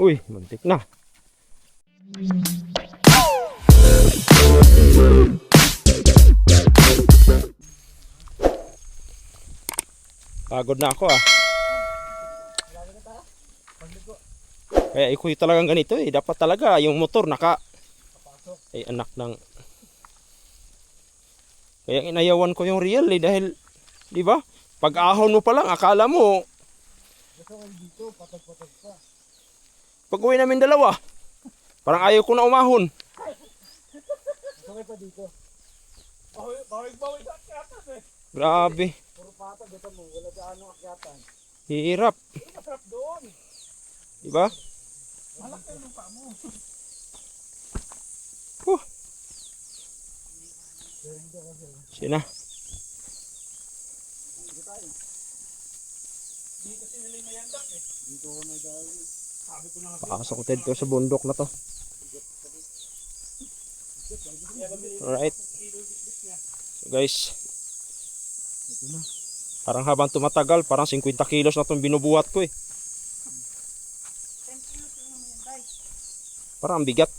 Uy, muntik na. Pagod na ako ah. Kaya iko'y talagang ganito eh. Dapat talaga yung motor ay anak ng... Kaya inayawan ko yung real eh. Dahil, di ba? Pag ahon mo pa lang, akala mo. Pag uwi namin dalawa, parang ayaw ko na umahon. Okay pa dito. Bawig-bawig sa akyatan eh. Grabe. Puro patag, dito mo. Wala gaano akyatan. Hirap. Masarap doon. Di ba? Malaki yung pa mo. Sina. Di kasi nila yung mayandak eh. Dito ko na dahil. Sabi ko na nga. Pakasok ko dito sa bundok na to. Alright. So guys. Ito na. Parang habang tumatagal, parang 50 kilos na itong binubuhat ko eh. 10 kilos lang naman yan, tay. Parang ang bigat.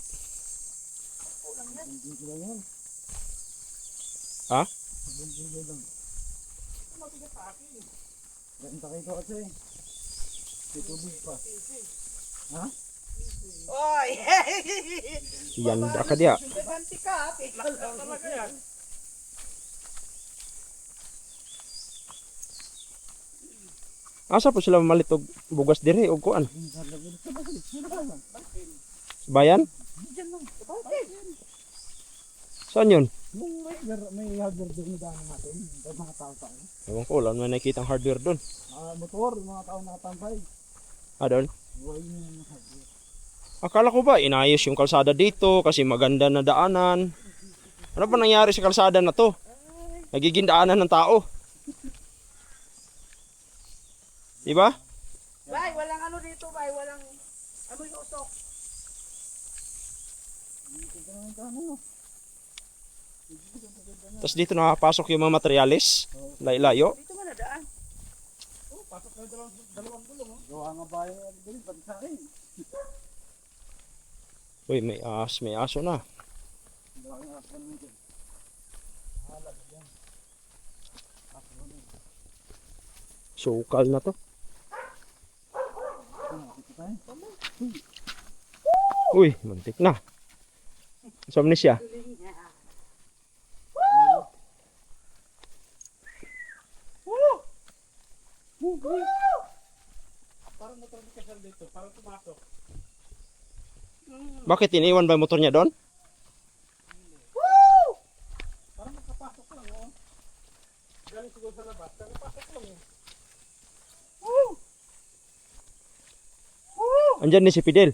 Kulang yan. Dito lang yan. Ha? Dito lang. Mabigat sa akin. Ganda kayo kasi. May tubig pa. Ha? Oy! Yanda ka diya. Banti ka, teka lang. Talaga yan. Asa po sila malitog bugas dire o kuan? Bayan? Diyan lang. Bakit? Saan yun? Yung may hardware doon na daan natin. Yung mga tao-tao. Ewan ko, wala naman nakikita ang hardware doon. Motor, yung mga tao nakatambay. Ah, doon? Buhay nyo yung hardware. Akala ko ba inayos yung kalsada dito kasi maganda na daanan. Ano ba nangyari sa kalsada na to? Nagiging daanan ng tao. Di ba? Bay, walang ano dito, bay. Walang ano yung usok. Tapos dito nakapasok yung mga materyales. Layo. Dito man nadaan. Oh, pasok na dalawang gulong. Gawa nga bayan din, pati sa akin. Uy, may aso na. Gawa nga ako naman dyan. Halag yan. Ako naman. Sukal na to. Dito tayo. Uy, muntik na. Saan na siya? Parang motor ni Kasal dito, parang tumasok. Bakit iniwan ba yung motor niya doon? Parang nakapasok lang, oh. Galing siguro sa labas, nakapasok lang, oh. Andyan ni si Fidel.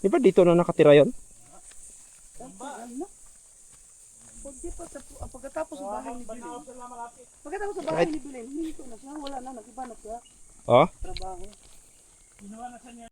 Di ba dito na nakatira yon? Pwede pa sa pagkatapos sa bahay ni Bilin. Banaw sa naman natin. Pagkatapos sa bahay ni Bilin, hindi ko na siya. Wala na, nag-iba na siya. Oh? Trabaho. Ginawa na sa niya.